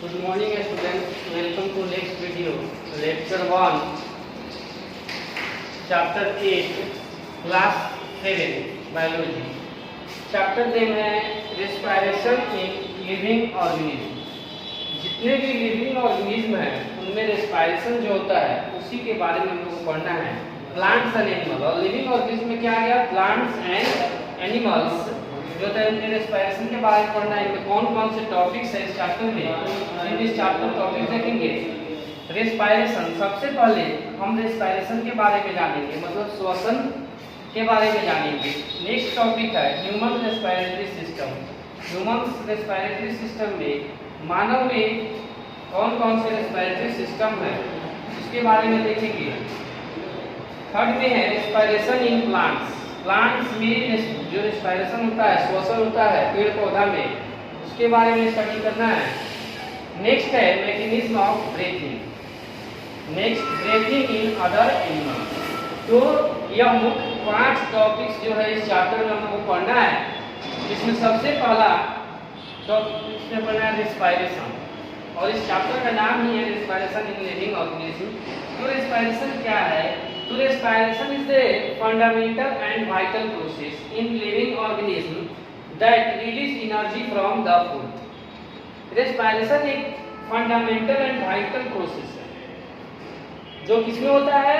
Good morning students, welcome to next video, lecture 1, chapter 8, class 7, biology. chapter name है respiration in living organism. जितने भी living organism हैं उनमें respiration जो होता है उसी के बारे में हम लोग को पढ़ना है. प्लांट्स एंड एनिमल, और लिविंग ऑर्गेनिज्म में क्या आ गया, प्लांट्स एंड एनिमल्स जो होता है उनके रेस्पिरेशन के बारे में पढ़ना है. इनमें कौन कौन से टॉपिक्स है इस चैप्टर में, इन इस चैप्टर टॉपिक देखेंगे. रेस्पिरेशन, सबसे पहले हम रेस्पिरेशन के बारे में जानेंगे, मतलब श्वसन के बारे में जानेंगे. नेक्स्ट टॉपिक है human respiratory system. Human respiratory system में मानव में कौन कौन से रेस्पिरेटरी सिस्टम है इसके बारे में देखेंगे. थर्ड में है रेस्पिरेशन इन प्लांट्स. प्लांट्स में जो रेस्पिरेशन होता है, श्वसन होता है पेड़ पौधा में, उसके बारे में स्टडी करना है. नेक्स्ट है mechanism of breathing. Next breathing in other animals. तो यह मुख्य 5 टॉपिक्स जो है इस चैप्टर में हमको पढ़ना है. इसमें सबसे पहला टॉपिक इसमें पढ़ना है रेस्पिरेशन, और इस चैप्टर का नाम ही है रेस्पिरेशन इन लिविंग ऑर्गेनिज्म. तो रेस्पिरेशन क्या है, तो respiration is the fundamental and vital process in living organism that release energy from the food. respiration एक fundamental and vital process है जो किसमें होता है,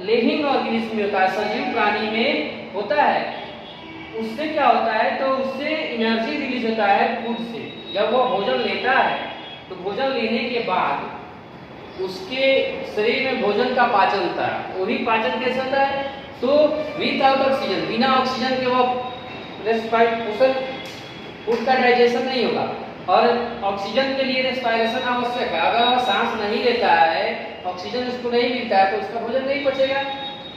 लिविंग ऑर्गेनिज्म में होता है, सजीव प्राणी में होता है. उससे क्या होता है, तो उससे एनर्जी रिलीज होता है फूड से. जब वो भोजन लेता है तो भोजन लेने के बाद उसके शरीर में भोजन का पाचन होता है. वही पाचन कैसे होता है, तो विदाउट ऑक्सीजन, बिना ऑक्सीजन के वो रेस्पिरेशन फूड का डाइजेशन नहीं होगा. और ऑक्सीजन के लिए रेस्पिरेशन आवश्यक है. अगर वो सांस नहीं लेता है, ऑक्सीजन उसको नहीं मिलता है, तो उसका भोजन नहीं पचेगा.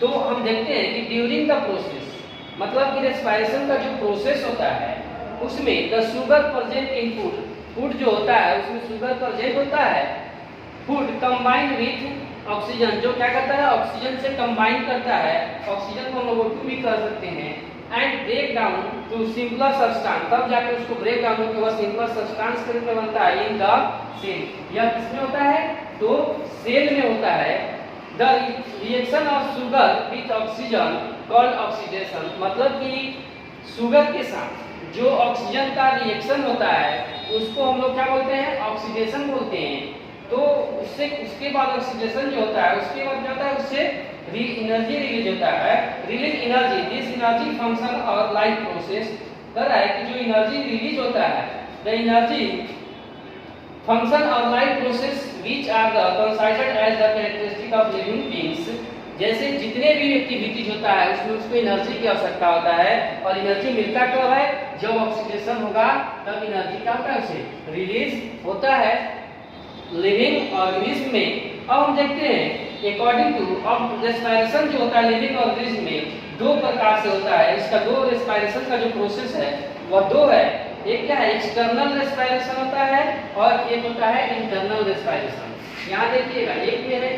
तो हम देखते हैं कि ड्यूरिंग द प्रोसेस, मतलब कि रेस्पिरेशन का जो प्रोसेस होता है उसमें the sugar present in food, food जो होता है उसमें शुगर प्रेजेंट होता है. फूड कंबाइन विथ ऑक्सीजन, जो क्या करता है, ऑक्सीजन से कंबाइन करता है. ऑक्सीजन को हम लोग O2 भी कर सकते हैं. And break down to simpler substance, तब जाकर उसको ब्रेक डाउन होकर वह सिंपलर सब्सटेंस के रूप में बनता है इन द सेल. यह किसमें होता है, तो सेल में होता है. The reaction of sugar with oxygen called oxidation, मतलब कि शुगर के साथ जो ऑक्सीजन का रिएक्शन होता है उसको हम लोग क्या बोलते हैं, ऑक्सीडेशन बोलते हैं. तो उसके बाद ऑक्सीडेशन जो होता है उसके बाद क्या होता है, उससे एनर्जी रिलीज होता है. Release energy, this energy function और लाइफ प्रोसेस कर रहा है कि जो एनर्जी रिलीज होता है, द एनर्जी फंक्शन और life process which are the considered as the characteristic of living beings. जैसे जितने भी एक्टिविटीज होता है उसमें उसको एनर्जी की आवश्यकता होता है, और एनर्जी मिलता कब है, जब ऑक्सीडेशन होगा तब एनर्जी क्या होता है, उसे रिलीज होता है लिविंग ऑर्गेनिज्म में. अब हम देखते हैं अकॉर्डिंग टू, अब रेस्पिरेशन जो होता है लिविंग ऑर्गेनिज्म में 2 प्रकार से होता है. इसका 2 रेस्पिरेशन का जो प्रोसेस है वह 2 है. एक क्या है, एक्सटर्नल रेस्पिरेशन होता है और एक होता है इंटरनल रेस्पिरेशन. यहाँ देखिएगा, एक में है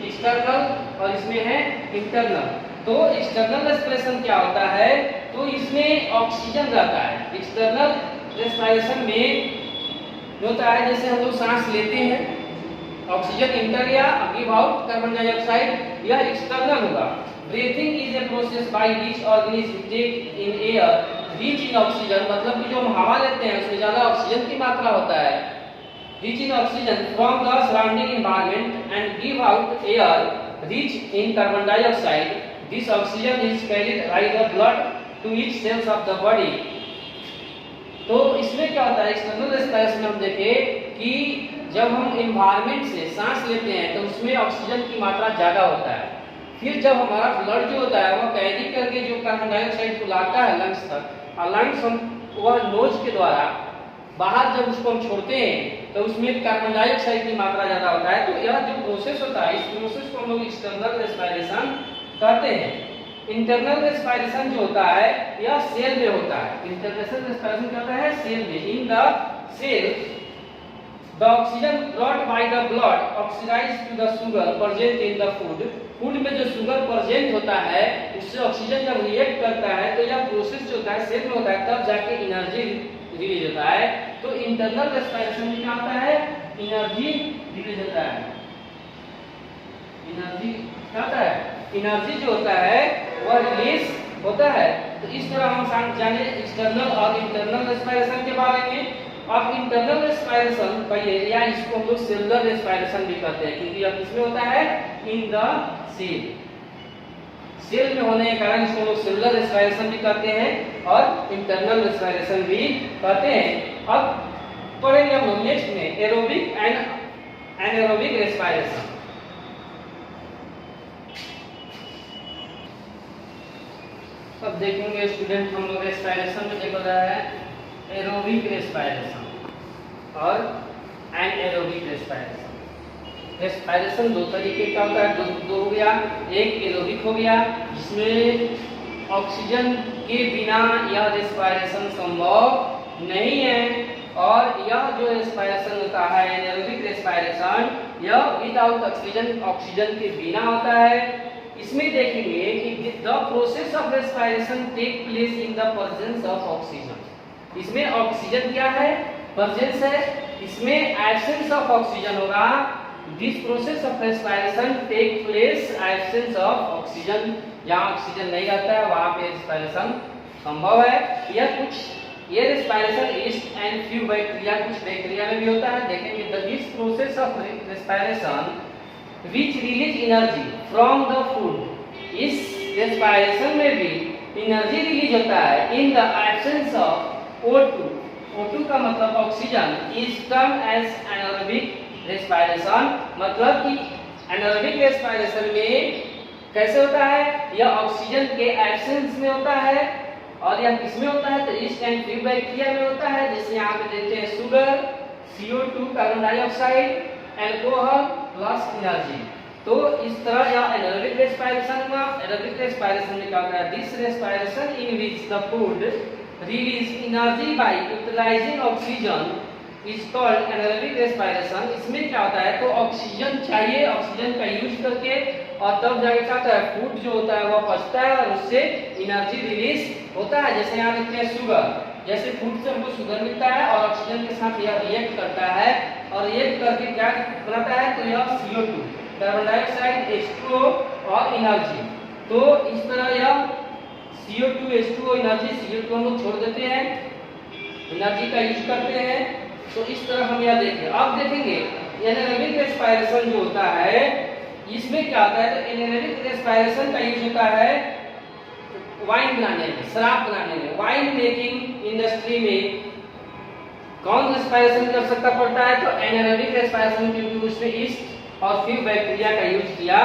एक्सटर्नल और इसमें है इंटरनल. तो एक्सटर्नल रेस्पिरेशन क्या होता है, तो इसमें ऑक्सीजन रहता है. एक्सटर्नल रेस्पिरेशन में होता है जैसे हम लोग सांस लेते हैं, ऑक्सीजन इंटर या गिव आउट कार्बन डाइऑक्साइड, यह एक्सटर्नल होगा. Breathing is a process by which organism take in air rich in oxygen, मतलब कि जो हम हवा लेते हैं उसमें ज्यादा ऑक्सीजन की मात्रा होता है, rich in oxygen from the surrounding environment and give out air rich in carbon dioxide. This oxygen is carried by the blood to each cells of the body. तो इसमें क्या होता है, एक्सटर्नल रेस्पिरेशन में हम देखें कि जब हम एनवायरनमेंट से सांस लेते हैं तो उसमें ऑक्सीजन की मात्रा ज़्यादा होता है. फिर जब हमारा ब्लड जो होता है वह कैरी करके जो कार्बन डाइऑक्साइड को लाता है लंग्स तक, और लंग्स हम वह नोज के द्वारा बाहर जब उसको हम छोड़ते हैं तो उसमें कार्बन डाइऑक्साइड की मात्रा ज़्यादा होता है. तो यह जो प्रोसेस होता है, इस प्रोसेस को हम लोग एक्सटर्नल रेस्पिरेशन कहते हैं. इंटरनल रेस्पिरेशन जो होता है यह सेल में होता है. इंटरनल रेस्पिरेशन क्या होता है, सेल में. In the cell the oxygen brought by the blood oxidise to the sugar present in the food. Food में जो शुगर प्रेजेंट होता है उससे ऑक्सीजन जब रिएक्ट करता है तो यह प्रोसेस जो होता है सेल में होता है, तब जाके एनर्जी रिलीज होता है. तो इंटरनल रेस्पिरेशन में क्या होता है, एनर्जी रिलीज होता है। एनर्जी क्या होता है, एनर्जी जो होता है वह रिलीज होता है। तो इस तरह हम जाने एक्सटर्नल और इंटरनल रेस्पिरेशन के बारे में। अब इंटरनल रेस्पिरेशन कहिए या इसको हम लोग सेलुलर रेस्पिरेशन भी कहते हैं, क्योंकि अब इसमें होता है इन द सेल, सेल में होने के कारण इसको लोग सेलुलर रेस्पिरेशन भी कहते हैं और इंटरनल रेस्पिरेशन भी कहते हैं। अब पढ़ेंगे हम लोग नेक्स्ट में एरोबिक एंड एनारोबिक रेस्पिरेशन। अब देखेंगे स्टूडेंट हम लोग रेस्पिरेशन में देख रहा है एरोबिक रेस्पिरेशन और एनारोबिक रेस्पिरेशन। रेस्पिरेशन दो तरीके का होता है, दो हो गया, एक एरोबिक हो गया जिसमें ऑक्सीजन के बिना यह रेस्पिरेशन संभव नहीं है, और यह जो रेस्पिरेशन होता है एनारोबिक रेस्पिरेशन, यह विदाउट ऑक्सीजन के बिना होता है। इसमें देखेंगे कि the process of respiration take place in the presence of oxygen. इसमें ऑक्सीजन क्या है, प्रेजेंस है, इसमें एब्सेंस ऑफ ऑक्सीजन होगा। This process of respiration take place absence of oxygen, जहाँ ऑक्सीजन नहीं रहता है वहाँ पे रेस्पिरेशन संभव है। ये respiration yeast and few bacteria, कुछ बैक्टीरिया में भी होता है। देखेंगे this process of respiration which release energy from the food, इस रेस्पिरेशन में भी एनर्जी रिलीज होता है in the absence of O2। O2 का मतलब oxygen, is term as anaerobic respiration. मतलब कि एनारोबिक रेस्पिरेशन में कैसे होता है, यह ऑक्सीजन के एब्सेंस में होता है, और यह किसमें होता है, तो ईस्ट एंड फ्यू बैक्टीरिया में होता है। जैसे यहाँ पे देखते हैं sugar, CO2 carbon dioxide, alcohol plus energy. तो इस तरह यह एनारोबिक रेस्पिरेशन हुआ। एनारोबिक रेस्पिरेशन में क्या होता है, this respiration in which the food release energy by utilising oxygen is called anaerobic respiration. इसमें क्या होता है, तो ऑक्सीजन चाहिए, ऑक्सीजन का यूज करके, और तब जाके क्या होता है, फूड जो होता है वह पचता है और उससे एनर्जी रिलीज होता है। जैसे यहाँ देखते हैं शुगर, जैसे फूड से हमको शुगर मिलता है और ऑक्सीजन के साथ यह रिएक्ट करता है, और रिएक्ट करके क्या बनाता है, तो यह CO2 कार्बन डाइऑक्साइड, H2O और एनर्जी। तो इस तरह यह CO2 H2O एनर्जी, CO2 हम लोग छोड़ देते हैं, एनर्जी का यूज करते हैं। तो इस तरह हम यह देखें। अब देखेंगे एनारोबिक रेस्पिरेशन जो होता है इसमें क्या होता है, तो एनारोबिक रेस्पिरेशन का यूज होता है वाइन बनाने में, शराब बनाने में। वाइन मेकिंग इंडस्ट्री में कौन रेस्पिरेशन की आवश्यकता पड़ता है, तो एनारोबिक रेस्पिरेशन, क्योंकि उसमें ईस्ट और फ्यू बैक्टीरिया का यूज किया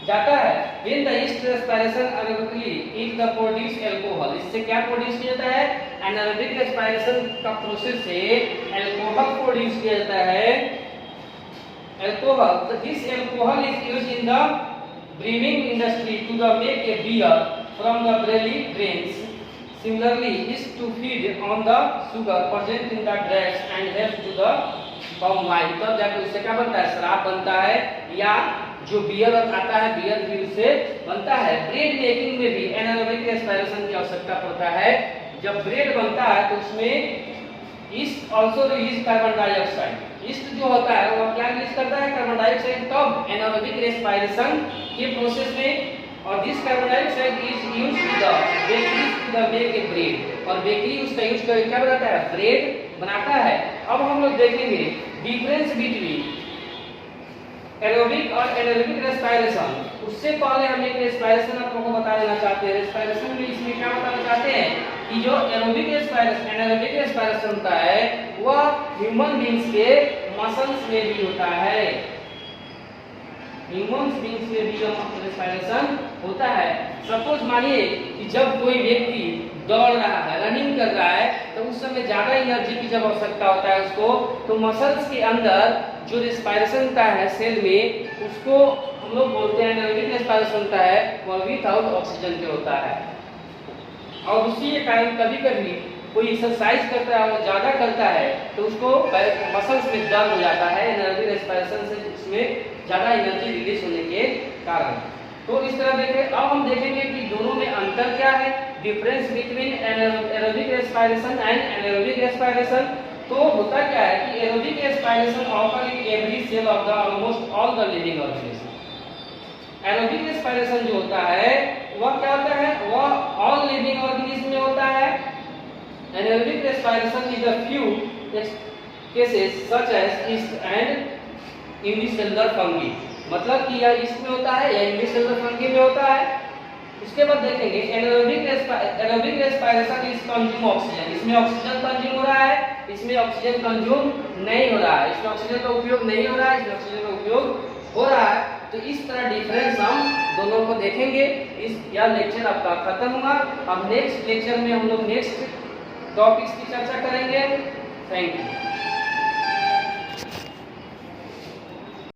जाता है। When the yeast respiration anaerobically it the produce alcohol, इससे क्या प्रोड्यूस किया जाता है, एनारोबिक रेस्पिरेशन का प्रोसेस से अल्कोहल प्रोड्यूस किया जाता है। Alcohol, this alcohol is used in the brewing industry to the make a beer from the barley grains. Similarly, is to feed on the sugar present in the grapes and help to the form wine. तब जाकर उससे क्या बनता है, शराब बनता है, या जो बियर आता है बियर भी उससे बनता है। ब्रेड मेकिंग में भी एनारोबिक रेस्पिरेशन की आवश्यकता पड़ता है। जब ब्रेड बनता है तो उसमें yeast also release carbon dioxide. Yeast जो होता है वो क्या रिलीज करता है, कार्बन डाइऑक्साइड। तब एनारोबिक रेस्पिरेशन के प्रोसेस में, और this carbon dioxide is used to the bakery to the make a bread, और बेकरी उसका यूज करके क्या बनाता है, ब्रेड बनाता है। अब हम लोग देखेंगे डिफरेंस बिटवीन एरोबिक और एनारोबिक रेस्पिरेशन। उससे पहले हम एक रेस्पिरेशन आपको बता देना चाहते हैं। रेस्पिरेशन में इसमें क्या बताना चाहते हैं कि जो एरोबिक रेस्पिरेशन, एनारोबिक रेस्पिरेशन होता है वह ह्यूमन बींग्स के मसल्स में भी होता है। ह्यूमन बींग्स में भी रेस्पिरेशन होता है। सपोज मानिए कि जब कोई व्यक्ति दौड़ रहा है, रनिंग कर रहा है, तो उस समय ज्यादा एनर्जी की जब आवश्यकता होता है उसको, तो मसल्स के अंदर जो रेस्पिरेशन होता है सेल में, उसको हम लोग बोलते हैं एनारोबिक रेस्पिरेशन होता है, वह विदाउट ऑक्सीजन के होता है। और उसी के कारण कभी कभी कोई एक्सरसाइज करता है और ज्यादा करता है तो उसको मसल्स में दर्द हो जाता है, एनारोबिक रेस्पिरेशन से उसमें ज्यादा एनर्जी रिलीज होने के कारण। तो इस तरह देखें। अब हम देखेंगे कि दोनों में अंतर क्या है, difference between aerobic respiration and anaerobic respiration. तो होता क्या है कि aerobic respiration occur in every cell of the almost all the living organism. Aerobic respiration जो होता है वह क्या होता है, वह ऑल लिविंग ऑर्गेनिज्म में होता है। Aerobic respiration is a few cases such as yeast and unicellular fungi, मतलब कि यह ईस्ट में होता है या यूनिसेलुलर फंगी में होता है। उसके बाद देखेंगे aerobic respiration is consume oxygen, इसमें ऑक्सीजन कंज्यूम हो रहा है, इसमें ऑक्सीजन कंज्यूम नहीं हो रहा है, इसमें ऑक्सीजन का उपयोग नहीं हो रहा है, इसमें ऑक्सीजन का उपयोग हो रहा है। तो इस तरह डिफरेंस हम दोनों को देखेंगे। यह लेक्चर आपका खत्म हुआ। अब नेक्स्ट लेक्चर में हम लोग नेक्स्ट टॉपिक्स की चर्चा करेंगे। Thank you.